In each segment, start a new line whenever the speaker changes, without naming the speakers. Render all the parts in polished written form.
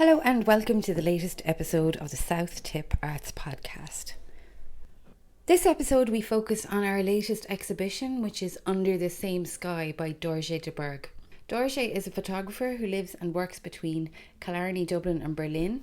Hello and welcome to the latest episode of the South Tip Arts Podcast. This episode we focus on our latest exhibition, which is Under the Same Sky by Dorje de Burgh. Dorje is a photographer who lives and works between Killarney, Dublin and Berlin.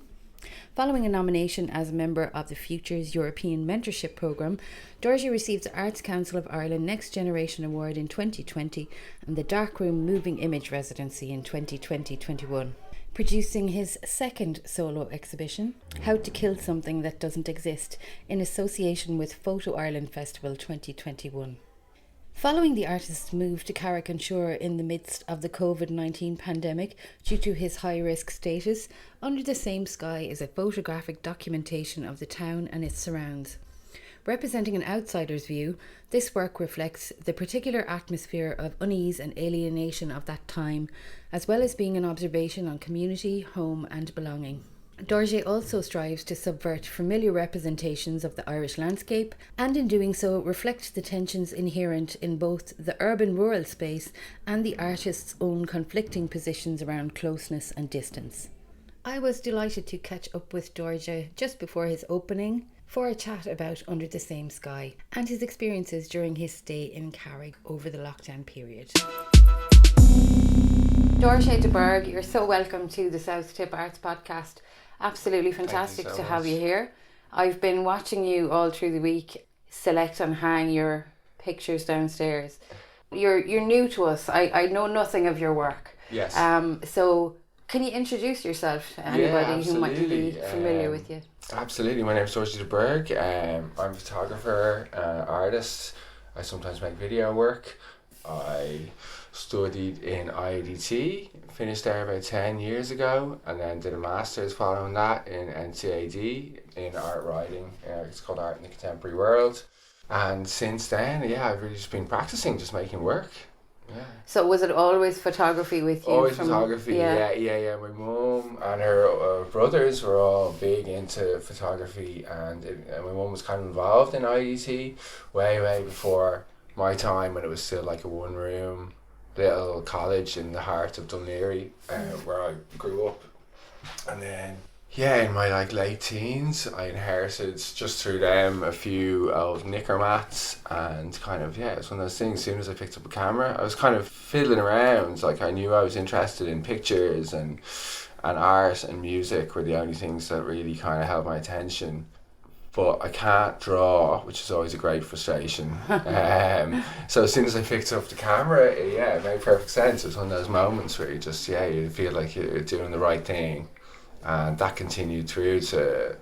Following a nomination as a member of the Futures European Mentorship Programme, Dorje received the Arts Council of Ireland Next Generation Award in 2020 and the Darkroom Moving Image Residency in 2020-21. Producing his second solo exhibition, How to Kill Something That Doesn't Exist, in association with PhotoIreland Festival 2021. Following the artist's move to Carrick-on-Suir in the midst of the COVID-19 pandemic due to his high-risk status, Under the Same Sky is a photographic documentation of the town and its surrounds. Representing an outsider's view, this work reflects the particular atmosphere of unease and alienation of that time, as well as being an observation on community, home and belonging. Dorje also strives to subvert familiar representations of the Irish landscape, and in doing so reflect the tensions inherent in both the urban-rural space and the artist's own conflicting positions around closeness and distance. I was delighted to catch up with Dorje just before his opening for a chat about Under the Same Sky and his experiences during his stay in Carrick over the lockdown period. Dorje de Burgh, you're so welcome to the South Tip Arts Podcast. Absolutely fantastic to have you here. I've been watching you all through the week select and hang your pictures downstairs. You're new to us. I know nothing of your work.
Yes.
So can you introduce yourself to anybody who might be familiar with you?
Absolutely. My name is Dorje de Burgh. I'm a photographer, artist. I sometimes make video work. I studied in IADT, finished there about 10 years ago, and then did a master's following that in NCAD in art writing. It's called Art in the Contemporary World. And since then, I've really just been practicing, just making work. Yeah. So
was it always photography with you?
Always photography, yeah. My mum and her brothers were all big into photography, and my mum was kind of involved in IET way before my time, when it was still like a one-room little college in the heart of Dunleary, where I grew up. And then in my late teens, I inherited just through them a few old knicker mats, and it was one of those things. As soon as I picked up a camera, I was kind of fiddling around. I knew I was interested in pictures, and art and music were the only things that really kind of held my attention. But I can't draw, which is always a great frustration. So as soon as I picked up the camera, it made perfect sense. It was one of those moments where you just, you feel like you're doing the right thing. And that continued through to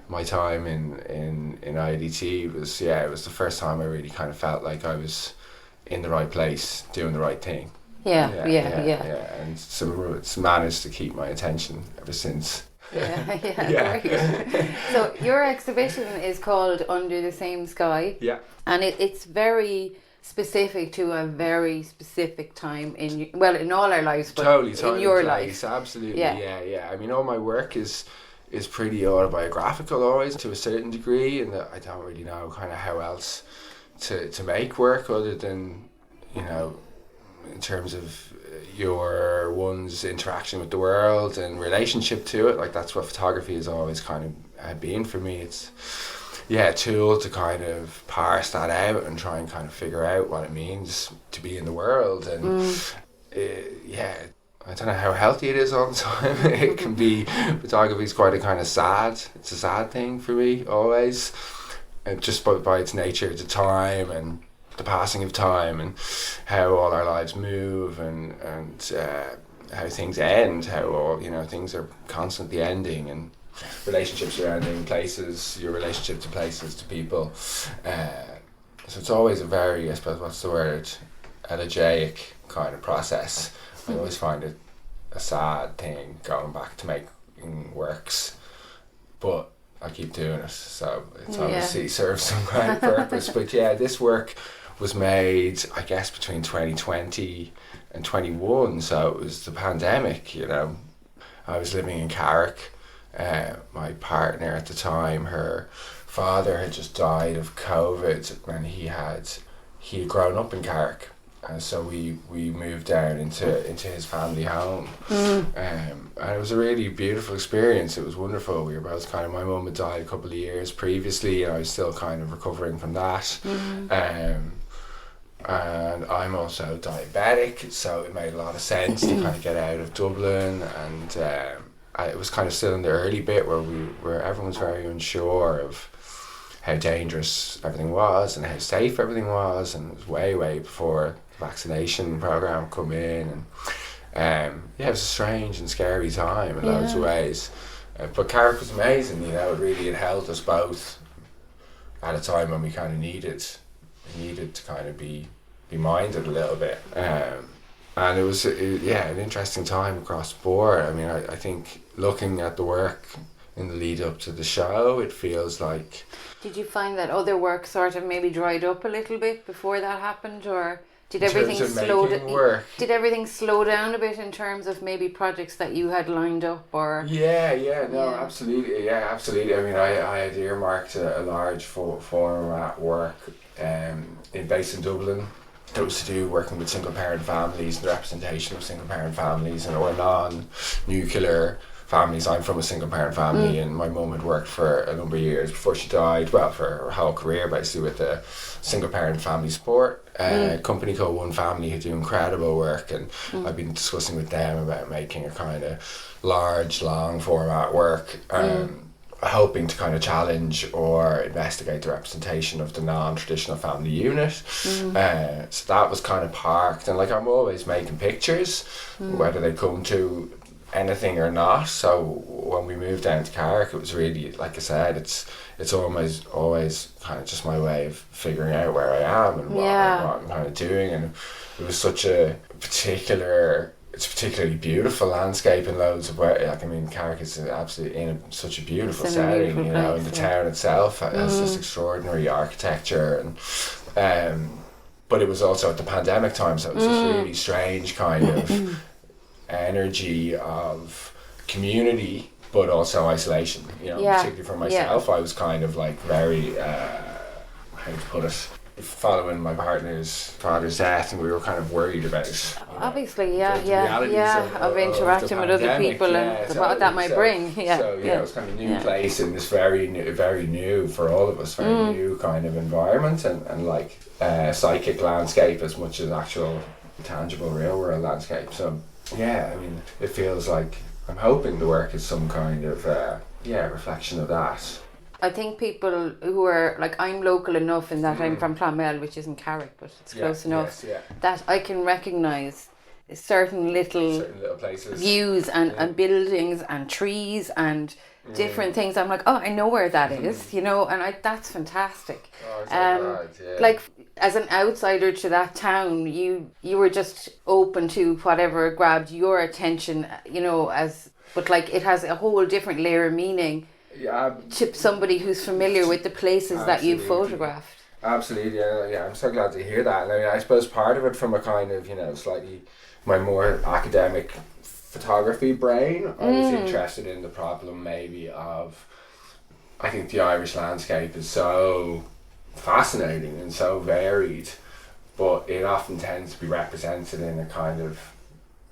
my time in IDT. It was the first time I really kind of felt like I was in the right place, doing the right thing. Yeah. And so it's managed to keep my attention ever since.
Yeah. Great. So your exhibition is called Under the Same Sky. Yeah. And it's very specific to a very specific time in all our lives, but in your life.
Absolutely. Yeah. I mean, all my work is pretty autobiographical always, to a certain degree, and I don't really know kind of how else to make work other than, in terms of your one's interaction with the world and relationship to it. That's what photography has always kind of been for me. It's a tool to kind of parse that out and try and kind of figure out what it means to be in the world. And I don't know how healthy it is all the time. It can be, photography is quite it's a sad thing for me always, and just by its nature at the time, and the passing of time, and how all our lives move, and how things end, how all things are constantly ending, and relationships surrounding places, your relationship to places, to people. So it's always a very, I suppose, what's the word, elegiac kind of process. I always find it a sad thing going back to making works, but I keep doing it, so it's obviously serves some kind of purpose. But this work was made, I guess, between 2020 and 21, so it was the pandemic. I was living in Carrick. My partner at the time, her father had just died of COVID, and he had grown up in Carrick, And so we moved down into his family home, and it was a really beautiful experience. It was wonderful. We were both kind of, my mum had died a couple of years previously, and I was still kind of recovering from that. And I'm also diabetic, so it made a lot of sense to kind of get out of Dublin, and it was kind of still in the early bit where everyone was very unsure of how dangerous everything was and how safe everything was, and it was way before the vaccination program come in, and it was a strange and scary time in loads of ways, but Carrick was amazing. It really had held us both at a time when we kind of needed to kind of be minded a little bit, and it was an interesting time across the board. I mean, I think looking at the work in the lead up to the show, it feels like...
Did you find that other work sort of maybe dried up a little bit before that happened, or did everything slow down a bit in terms of maybe projects that you had lined up, or... Absolutely. I mean, I had earmarked a large format work based in Dublin. It was to do working with single parent families, the representation of single parent families and or non-nuclear families. I'm from a single parent family, and my mum had worked for a number of years before she died, for her whole career basically, with the single parent family support company called One Family, who do incredible work, and I've been discussing with them about making a kind of large, long format work, hoping to kind of challenge or investigate the representation of the non-traditional family unit. So that was kind of parked, and like, I'm always making pictures, whether they come to anything or not. So when we moved down to Carrick, it was really, like I said, it's always kind of just my way of figuring out where I am and what I'm kind of doing, and it was such a particularly beautiful landscape in loads of ways. Like, I mean, Carrick is absolutely in such a beautiful setting, place, and the town itself has this extraordinary architecture, and but it was also at the pandemic time, so it was this really strange kind of energy of community but also isolation, particularly for myself. I was kind of like very how to put it, following my partner's father's death, and we were kind of worried about obviously of interacting with other people and what that might bring. It was kind of a new place in this very new for all of us, very new kind of environment, and like psychic landscape as much as actual tangible real world landscape. So I mean, it feels like I'm hoping the work is some kind of reflection of that. I think people who are like, I'm local enough in that I'm from Clonmel, which isn't Carrick, but it's close enough, that I can recognise certain little
places,
views and buildings and trees and different things. I'm like, oh, I know where that is, and that's fantastic. Like, as an outsider to that town, you were just open to whatever grabbed your attention, but like, it has a whole different layer of meaning to somebody who's familiar with the places that you photographed.
Absolutely, I'm so glad to hear that. And I mean, I suppose part of it from a kind of, slightly my more academic photography brain, I was interested in the problem maybe of, I think the Irish landscape is so fascinating and so varied, but it often tends to be represented in a kind of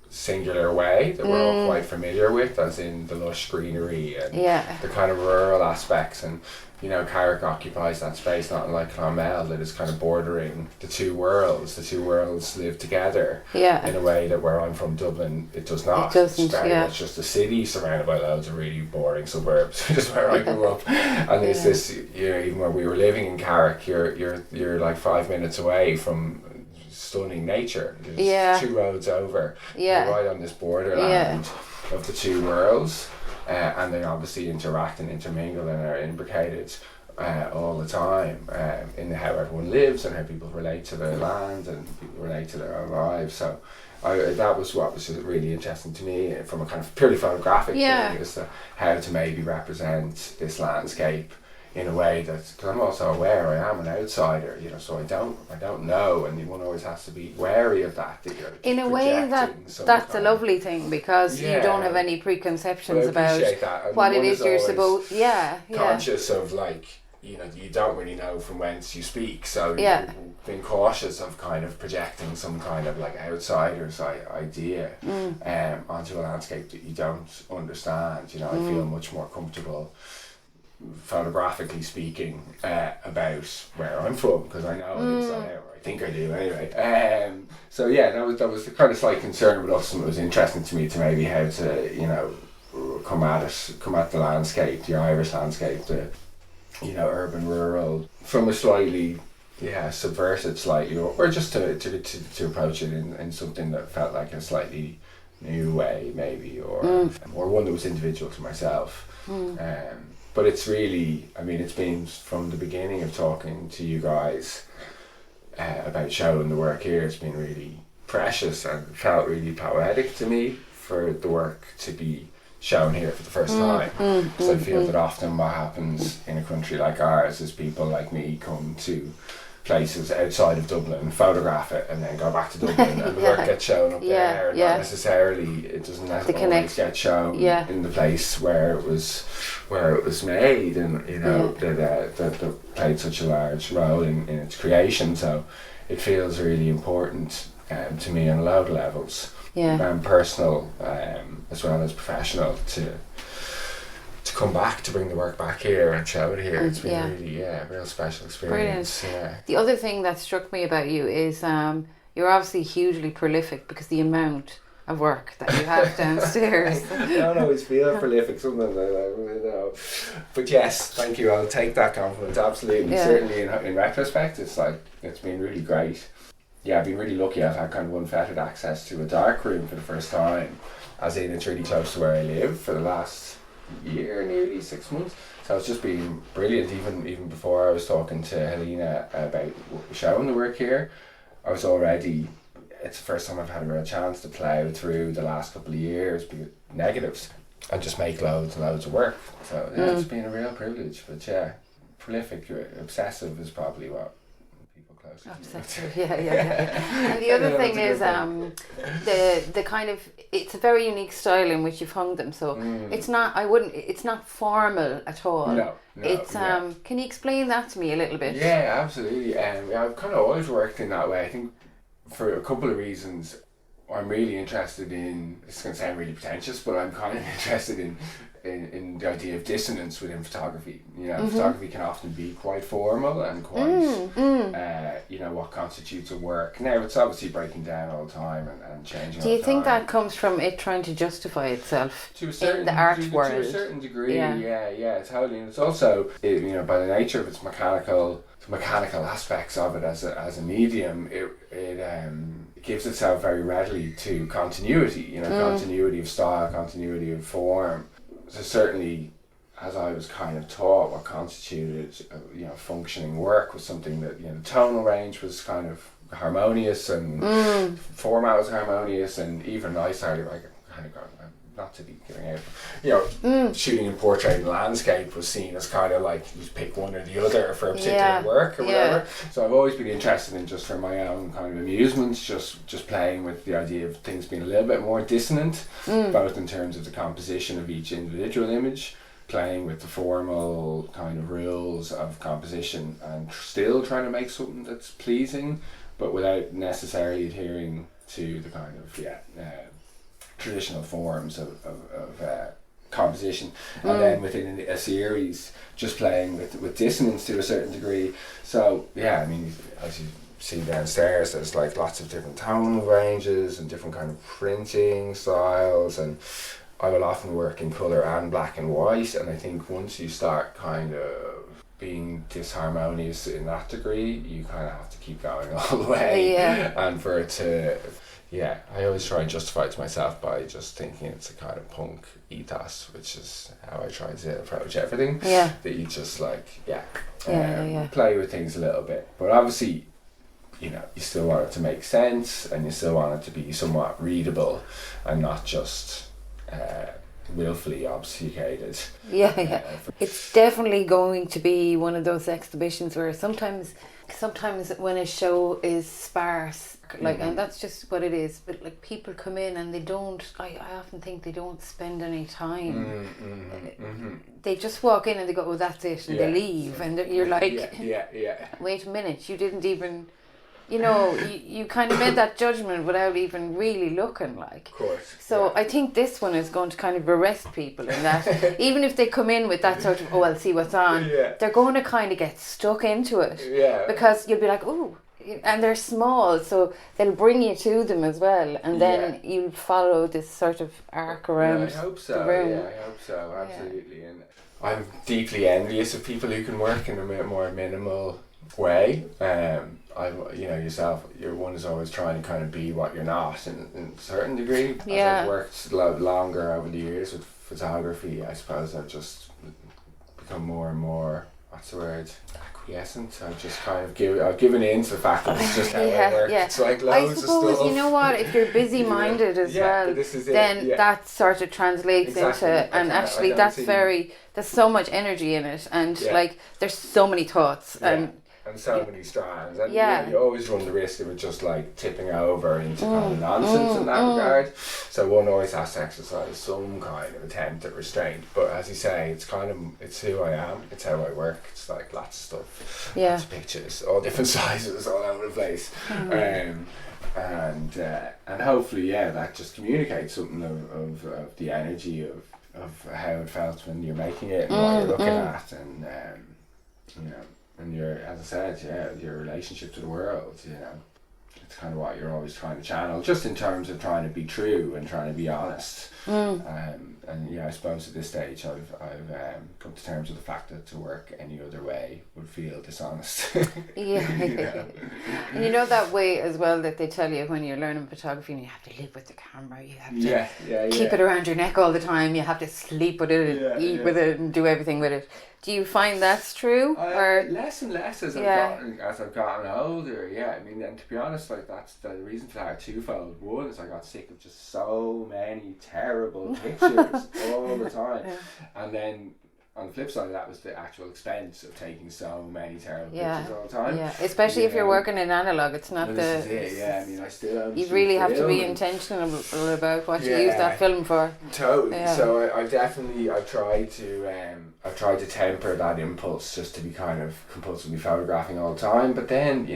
singular way that we're all quite familiar with, as in the lush greenery and the kind of rural aspects, and Carrick occupies that space, not unlike Clonmel, that is kind of bordering the two worlds. The two worlds live together in a way that where I'm from, Dublin, it does not.
It doesn't,
it's very much just a city surrounded by loads of really boring suburbs, which is where I grew up. And there's this, even when we were living in Carrick, you're like 5 minutes away from stunning nature. There's 2 roads over. You're right on this borderland of the two worlds. And they obviously interact and intermingle and are imbricated all the time in how everyone lives and how people relate to their land and people relate to their own lives. So that was what was really interesting to me from a kind of purely photographic thing, as to how to maybe represent this landscape in a way that, because I'm also aware I am an outsider, so I don't know, and one always has to be wary of that you're
in a way that's a lovely thing, because you don't have any preconceptions about what it is you're supposed
conscious of, like, you know, you don't really know from whence you speak, so
Yeah.
you've been cautious of kind of projecting some kind of like outsider's idea onto a landscape that you don't understand. You know, I feel much more comfortable photographically speaking about where I'm from, because I know it inside out, or I think I do anyway. So yeah, that was the kind of slight concern, but also it was interesting to me to maybe how to, you know, come at the landscape, the Irish landscape, the, you know, urban rural, from a slightly subverted slightly, or just to approach it in something that felt like a slightly new way maybe, or one that was individual to myself. But it's really, I mean, it's been from the beginning of talking to you guys about showing the work here, it's been really precious and felt really poetic to me for the work to be shown here for the first time. Because I feel that often what happens in a country like ours is people like me come to places outside of Dublin, photograph it, and then go back to Dublin, and the work gets shown up there. Not necessarily, it doesn't always get shown in the place where it was made, and you know that played such a large role in its creation. So it feels really important to me on a lot of levels, personal as well as professional, to come back, to bring the work back here and show it here. It's been really a real special experience.
The other thing that struck me about you is you're obviously hugely prolific, because the amount of work that you have downstairs.
I don't always feel prolific, sometimes you know. But yes, thank you, I'll take that compliment, absolutely. Certainly in retrospect, it's been really great. Yeah, I've been really lucky. I've had kind of unfettered access to a darkroom for the first time, as in it's really close to where I live, for the last year, nearly 6 months. So it's just been brilliant. Even before I was talking to Helena about showing the work here, I was already, it's the first time I've had a real chance to plough through the last couple of years, be negatives, and just make loads and loads of work. So it's been a real privilege. But prolific, obsessive is probably what people close to.
Obsessive, yeah. And the other thing is the kind of, it's a very unique style in which you've hung them. So it's not formal at all.
No.
It's can you explain that to me a little bit?
Yeah, absolutely. I've kind of always worked in that way. I think for a couple of reasons. I'm really interested in, it's going to sound really pretentious, but I'm kind of interested in the idea of dissonance within photography. You know, photography can often be quite formal and quite, you know, what constitutes a work. Now, it's obviously breaking down all the time and changing.
Do you think that comes from it trying to justify itself
to a certain,
in the art world?
To a certain degree, yeah, totally. And it's also, you know, by the nature of its mechanical aspects of it as a medium, it gives itself very readily to continuity. You know, continuity of style, continuity of form. So certainly, as I was kind of taught, what constituted, you know, functioning work was something that, you know, the tonal range was kind of harmonious, and format was harmonious, and even I started like kind of going, not to be giving out, you know, shooting in portrait and landscape was seen as kind of like you just pick one or the other for a particular work or whatever. So I've always been interested in, just for my own kind of amusement, just playing with the idea of things being a little bit more dissonant, both in terms of the composition of each individual image, playing with the formal kind of rules of composition, and still trying to make something that's pleasing, but without necessarily adhering to the kind of traditional forms of composition, and then within a series just playing with dissonance to a certain degree. So I mean, as you see downstairs, there's like lots of different tonal ranges and different kind of printing styles, and I will often work in colour and black and white, and I think once you start kind of being disharmonious in that degree, you kind of have to keep going all the way, and for it to I always try and justify it to myself by just thinking it's a kind of punk ethos, which is how I try to approach everything. That you just like, play with things a little bit. But obviously, you know, you still want it to make sense, and you still want it to be somewhat readable, and not just willfully obfuscated.
Yeah. It's definitely going to be one of those exhibitions where sometimes when a show is sparse, like, and that's just what it is, but like people come in and they don't, I often think they don't spend any time. They just walk in and they go, oh, that's it, and they leave, and you're like, wait a minute, you didn't even, you kind of made that judgment without even really looking, like.
Of course.
So I think this one is going to kind of arrest people in that, even if they come in with that sort of, oh, I'll see what's on, they're going to kind of get stuck into it.
Yeah.
Because you'll be like, oh, and they're small, so they'll bring you to them as well, and then you'll follow this sort of arc around
I hope so.
the room.
Yeah, I hope so, absolutely. And I'm deeply envious of people who can work in a more minimal way. Yourself, your one is always trying to kind of be what you're not in a certain degree. As I've worked a lot longer over the years with photography, I suppose I've just become more and more, what's the word, acquiescent. I've just kind of I've given in to the fact that it's just how I work. It's like loads of stuff.
You know what, if you're busy-minded as well, then that sort of translates into, and actually there's so much energy in it, and like there's so many thoughts, and
so many strands, and you always run the risk of it just like tipping over into kind of nonsense in that regard. So one always has to exercise some kind of attempt at restraint. But as you say, it's who I am, it's how I work. It's like lots of stuff, lots of pictures, all different sizes, all over the place, and hopefully, that just communicates something of the energy of how it felt when you're making it and what you're looking at, and and your, as I said, your relationship to the world, it's kind of what you're always trying to channel, just in terms of trying to be true and trying to be honest. I suppose at this stage I've come to terms with the fact that to work any other way would feel dishonest.
And that way as well that they tell you when you're learning photography, and you have to live with the camera, you have to keep it around your neck all the time, you have to sleep with it, eat with it, and do everything with it. Do you find that's true? Or
less and less as I've gotten older. I mean, and to be honest, like that's the reason for that twofold. One is I got sick of just so many terrible pictures all the time, and then on the flip side of that was the actual expense of taking so many terrible pictures all the time.
Especially if you're working in analog, it's not
this is it. I mean, I still
you really have to be intentional about what you use that film for.
Totally. So I definitely I've tried to temper that impulse just to be kind of compulsively photographing all the time. But then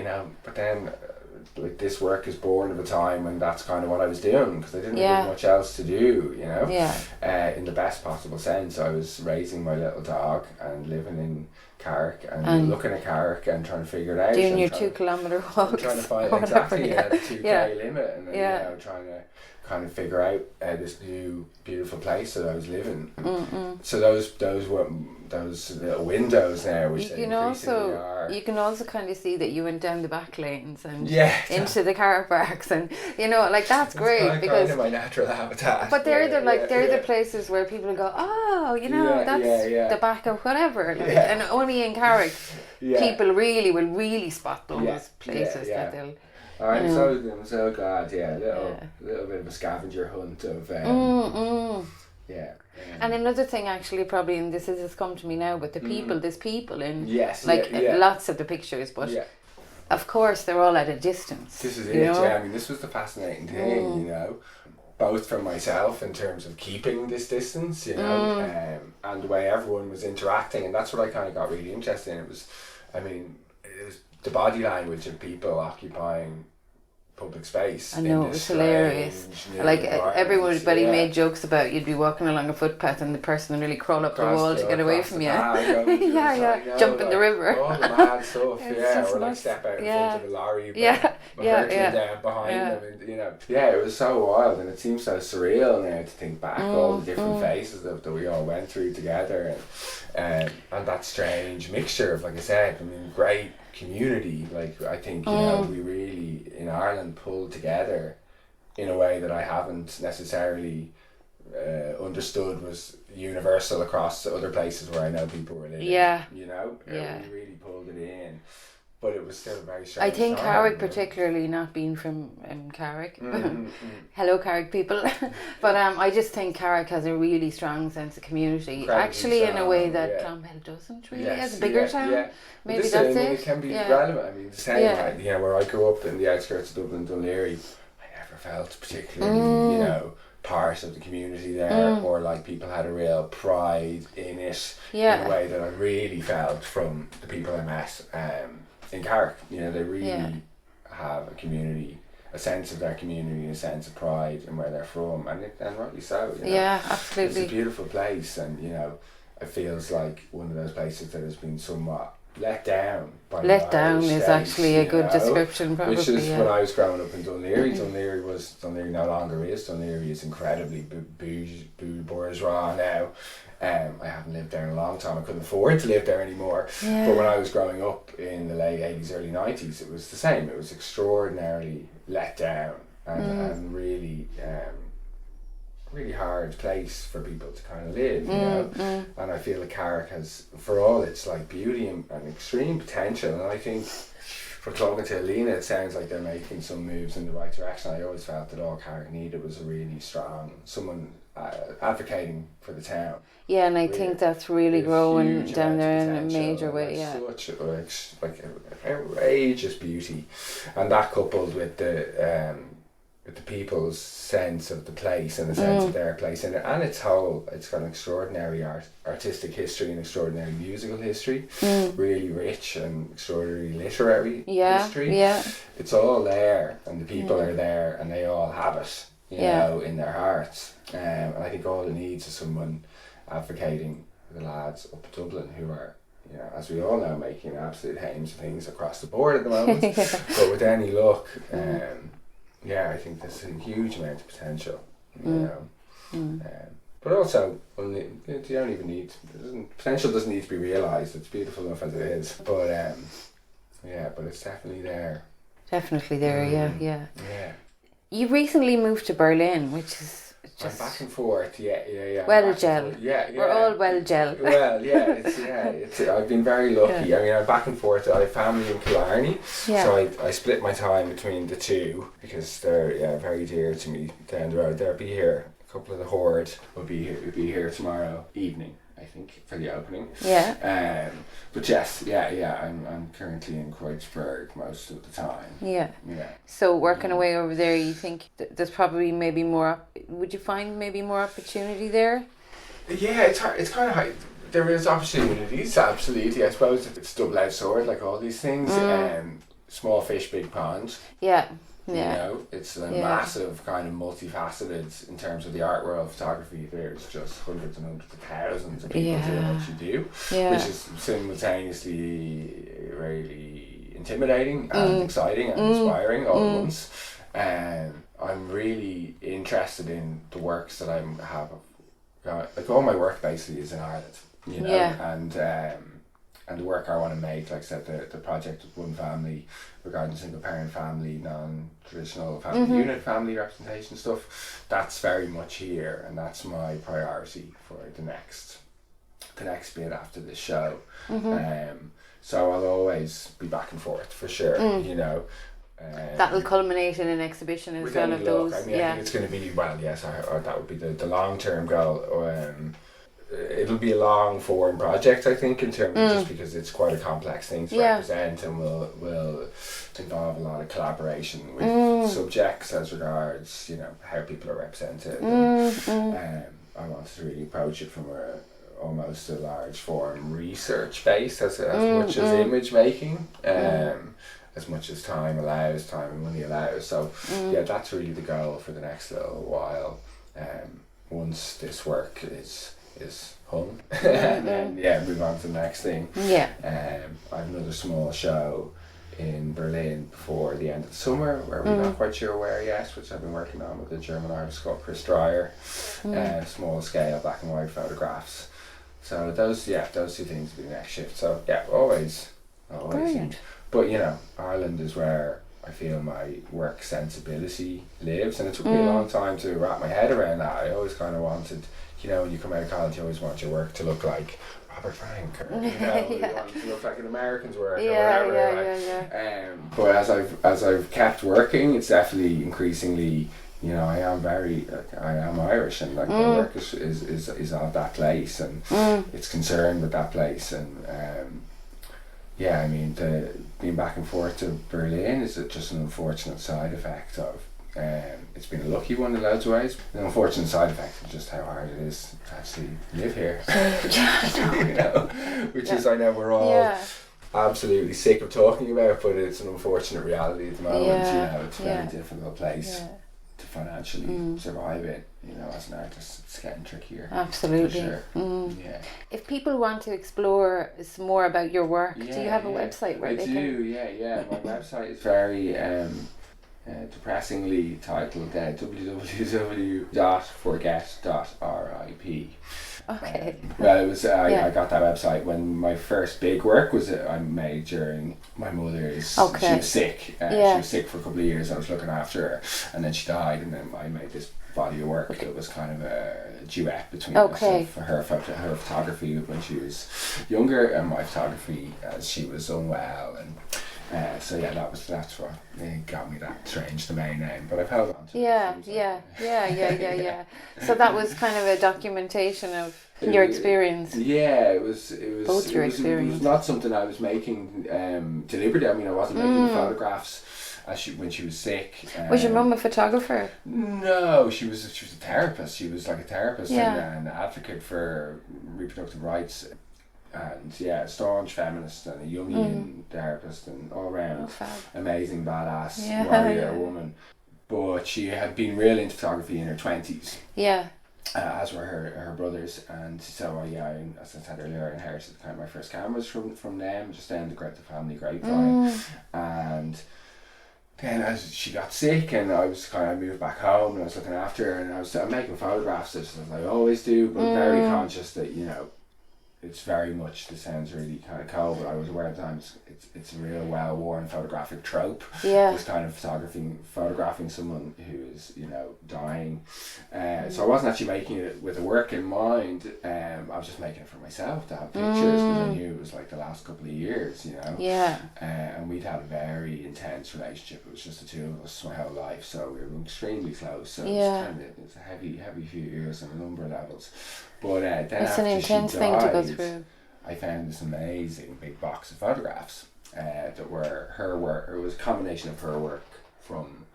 like this work is born of a time when that's kind of what I was doing, because I didn't have much else to do, in the best possible sense. I was raising my little dog and living in Carrick and looking at Carrick and trying to figure it out.
Doing your 2 kilometre walks.
Trying to find exactly the 2K limit, and then trying to kind of figure out this new beautiful place that I was living. So those little windows there, which you
can also kind of see that you went down the back lanes and into the car parks, and like that's great, because
kind of my natural habitat.
But they're the places where people go, that's the back of whatever, and only in Carrick people will really spot those places that they'll.
I'm so glad. A little bit of a scavenger hunt of
And another thing, actually, probably, and this has come to me now, but there's people in lots of the pictures, but of course they're all at a distance.
This is it. I mean, this was the fascinating thing, both for myself in terms of keeping this distance, and the way everyone was interacting, and that's what I kind of got really interested in. It was the body language of people occupying public space.
I know, it was hilarious. Like everybody made jokes about you'd be walking along a footpath and the person would really crawl up the wall to get away from you. Jump in the river.
All the mad stuff, or like step out in front of a lorry, down behind them, and it was so wild, and it seems so surreal now to think back all the different phases that we all went through together, and that strange mixture of, like I said, great community. Like I think we really in Ireland pulled together in a way that I haven't necessarily understood was universal across other places where I know people were living. We really pulled it in, but it was still a very strange
I think
time,
Carrick,
you know.
particularly not being from Carrick.
Mm-hmm.
Hello, Carrick people. But I just think Carrick has a really strong sense of community.
Incredibly
Actually, in a way
strong,
that
yeah.
Clonmel doesn't really.
Yes,
As a bigger
yeah,
town,
yeah.
maybe
This,
that's
I mean,
it.
it can be
Yeah.
relevant. I mean, the same,
Yeah.
like, you know, where I grew up in the outskirts of Dublin, Dunleary, I never felt particularly, you know, part of the community there, or like people had a real pride in it in
Yeah.
a way that I really felt from the people I met in Carrick. You know, they really have a community, a sense of their community, a sense of pride in where they're from, and rightly so. You know?
Yeah,
It's
absolutely.
a beautiful place, and you know, it feels like one of those places that has been somewhat let down by the
Let down
Irish
is
state,
actually a
you
good
know,
description, probably.
which is
yeah.
when I was growing up in Dunleary. Dunleary no longer is. Dunleary is incredibly bourgeois now. I haven't lived there in a long time. I couldn't afford to live there anymore.
Yeah.
But when I was growing up in the late 80s, early 90s, it was the same. It was extraordinarily let down and really really hard place for people to kind of live, you know. And I feel that Carrick has, for all its like beauty and extreme potential, and I think for talking to Alina, it sounds like they're making some moves in the right direction. I always felt that all Carrick needed was a really strong someone advocating for the town.
Yeah, and I think that's really growing
Huge
down
amount
there
of
in a
potential
major
and,
way.
like,
Yeah.
such like outrageous beauty, and that coupled with the people's sense of the place and the sense of their place in it, and it's got an extraordinary artistic history and extraordinary musical history, really rich and extraordinary literary history.
Yeah.
It's all there, and the people are there, and they all have it, you know, in their hearts. And I think all it needs is someone advocating for the lads up at Dublin who are, you know, as we all know, making absolute hames of things across the board at the moment. But with any luck, I think there's a huge amount of potential, you know. But also, potential doesn't need to be realised. It's beautiful enough as it is. But but it's definitely there.
Definitely there. Yeah.
Yeah.
You recently moved to Berlin, which is
I'm
just
back and forth. Yeah.
well gel.
Yeah.
We're all well gel.
Well, it's I've been very lucky.
Yeah.
I mean, I'm back and forth. I have family in Killarney,
Yeah.
so I split my time between the two because they're very dear to me down the road. They'll be here. A couple of the horde will be here tomorrow evening, I think, for the opening.
Yeah.
But yes, I'm currently in Kreuzberg most of the time.
Yeah.
Yeah.
So working away over there, you think there's probably maybe more. Would you find maybe more opportunity there?
Yeah, it's hard. It's kind of hard. There is opportunities, absolutely. I suppose it's double-edged sword, like all these things. Small fish, big pond.
Yeah.
You know, it's a massive kind of multifaceted in terms of the art world of photography. There's just hundreds and hundreds of thousands of people doing what you do, which is simultaneously really intimidating and exciting and inspiring all at once. I'm really interested in the works that I have. Like all my work basically is in Ireland, you know, and the work I want to make, like I said, the project of one family regarding single parent family, non-traditional family unit, family representation stuff, that's very much here, and that's my priority for the next bit after this show. So I'll always be back and forth for sure, you know.
That'll culminate in an exhibition as one of those.
I mean, I think it's going to be, well, yes, or that would be the long-term goal. It'll be a long form project, I think, in terms of just because it's quite a complex thing to represent, and will involve a lot of collaboration with subjects as regards, you know, how people are represented. I wanted to really approach it from almost a large form research base as much as image making, as much as time and money allows. So that's really the goal for the next little while. Once this work is hung, and then move on to the next thing. I have another small show in Berlin before the end of the summer, where we're not quite sure where yet, which I've been working on with a German artist called Chris Dreyer. Small scale black and white photographs. So those two things will be the next shift. So always.
Brilliant.
But you know, Ireland is where I feel my work sensibility lives, and it took me a long time to wrap my head around that. I always kind of wanted, you know, when you come out of college, you always want your work to look like Robert Frank, or you know, you want to look like an American's work or
Yeah,
whatever. But as I've kept working, it's definitely increasingly, you know, I am Irish, and like my work is of that place, and it's concerned with that place, and yeah, I mean, being back and forth to Berlin is just an unfortunate side effect of. It's been a lucky one in loads of ways. The unfortunate side effect is just how hard it is to actually live here. You know, which is, I know we're all absolutely sick of talking about, but it's an unfortunate reality at the moment. You know, it's a very difficult place to financially survive in. You know, as an artist, it's getting trickier.
Absolutely.
For sure. Yeah.
If people want to explore some more about your work, do you have a website where they can?
I do. Yeah. My website is very depressingly titled www.forget.rip.
Okay.
Well, it was I got that website when my first big work was I made during my mother's. She was sick. She was sick for a couple of years. I was looking after her, and then she died, and then I made this body of work that was kind of a duet between us of her photography when she was younger and my photography as she was unwell, and so yeah, that's what got me that strange domain name, but I've held on to it.
Yeah. So that was kind of a documentation of your experience.
Yeah, it was
both your experience.
It was not something I was making deliberately. I mean, I wasn't making photographs when she was sick.
Was your mum a photographer?
No, she was a therapist. She was like a therapist and an advocate for reproductive rights. And staunch feminist and a Jungian therapist and all round amazing badass warrior woman. But she had been real into photography in her 20s. Yeah. As were her brothers, and so as I said earlier, I inherited kind of my first cameras from them, just down the family grapevine. And then as she got sick, and I moved back home, and I was looking after her, and I'm making photographs as I always do, but very conscious that, you know, it's very much, this sounds really kind of cold, but I was aware at times it's a real well-worn photographic trope. Yeah. This kind of photographing someone who is, you know, dying. So I wasn't actually making it with a work in mind. I was just making it for myself to have pictures, because I knew it was like the last couple of years, you know. Yeah. And we'd had a very intense relationship. It was just the two of us my whole life, so we were extremely close. So it's a heavy few years on a number of levels. But then
it's an intense thing to go through.
I found this amazing big box of photographs that were her work. It was a combination of her work from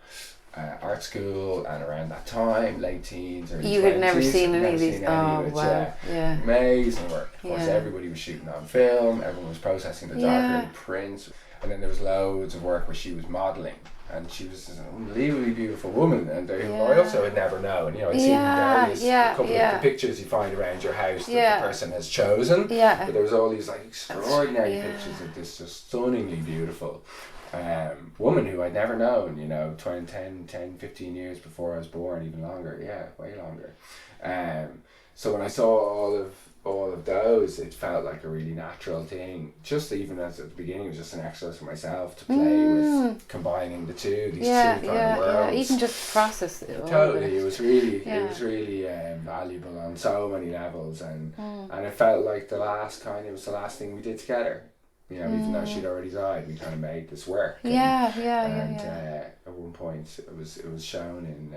art school and around that time, late teens, early 20s.
You had never seen any of these? Oh, wow. Yeah.
Amazing work. Of course, everybody was shooting on film, everyone was processing the darkroom prints, and then there was loads of work where she was modelling. And she was an unbelievably beautiful woman, and I also had never known. You know, I'd seen various a couple of the pictures you find around your house that the person has chosen. Yeah. But there was all these like extraordinary pictures of this just stunningly beautiful woman who I'd never known. You know, 10, 15 years before I was born, even longer. Yeah, way longer. So when I saw all of those, it felt like a really natural thing. Just even as at the beginning, it was just an exercise for myself to play with combining these two kind of worlds.
Even just process it.
Totally, it was really valuable on so many levels, and it felt like it was the last thing we did together. You know, even though she'd already died, we kind of made this work. And at one point, it was shown in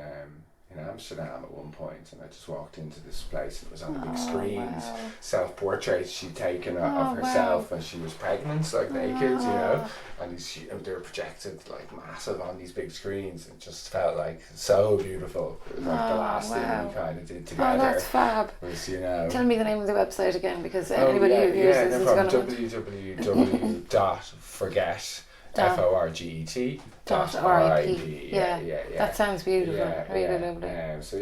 Amsterdam at one point, and I just walked into this place and it was on the big screens, self-portraits she'd taken of herself when she was pregnant, like naked, you know, and they were projected like massive on these big screens. It just felt like so beautiful. It was like the last thing we kind of did together.
Oh, that's fab.
Was, you know,
tell me the name of the website again, because anybody who hears this is going to
www.forget FORGET.RIP.
Yeah. That sounds beautiful. Really lovely.
So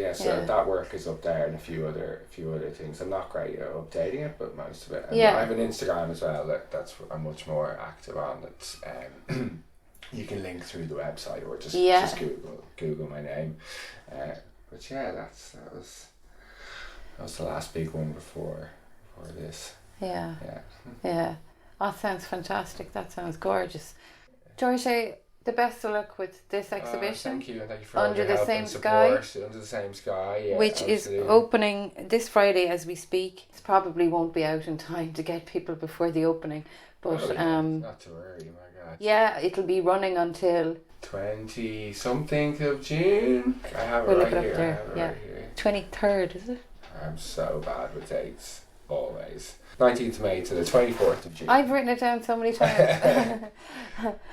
that work is up there, and a few other things. I'm not great at updating it, but most of it. And I have an Instagram as well that's I'm much more active on. That's you can link through the website or just Google my name. But that was the last big one before this. Yeah. Oh, that sounds fantastic. That sounds gorgeous. Dorje,
the best of luck with this exhibition.
Thank you, and thank you for all
Under
your
the
help
Same
and
Sky.
support. Under the Same Sky, yeah,
Which
absolutely.
is opening this Friday as we speak. It probably won't be out in time to get people before the opening. But
not to worry, my God.
yeah, it'll be running until
20 something of June. I have it
we'll
right
look it
here.
up there. Yeah.
Right here.
23rd, is it?
I'm so bad with dates, always. 19th of May to the 24th of June.
I've written it down so many times.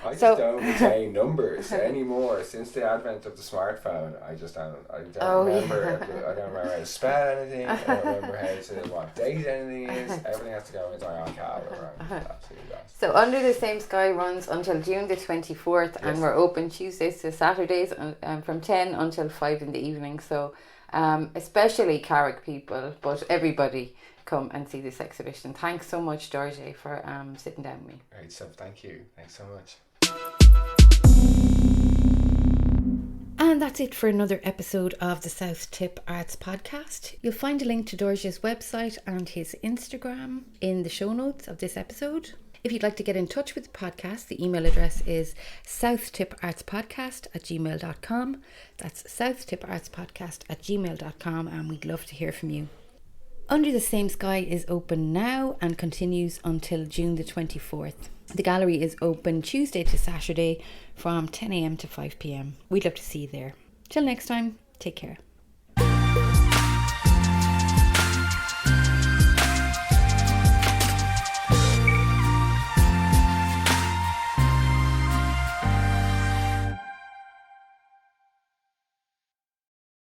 I just don't retain numbers anymore since the advent of the smartphone. I don't remember. I don't remember how to spell anything. I don't remember what date anything is. Everything has to go into my calendar. Absolutely lost.
So Under the Same Sky runs until June the 24th, and we're open Tuesdays to Saturdays from 10 until 5 in the evening. So especially Carrick people, but everybody, come and see this exhibition. Thanks so much, Dorje, for sitting down with me.
Great stuff. Thank you. Thanks so much.
And that's it for another episode of the South Tip Arts Podcast. You'll find a link to Dorje's website and his Instagram in the show notes of this episode. If you'd like to get in touch with the podcast, the email address is southtipартspodcast@gmail.com. That's southtipартspodcast@gmail.com, and we'd love to hear from you. Under the Same Sky is open now and continues until June the 24th. The gallery is open Tuesday to Saturday from 10 a.m. to 5 p.m. We'd love to see you there. Till next time, take care.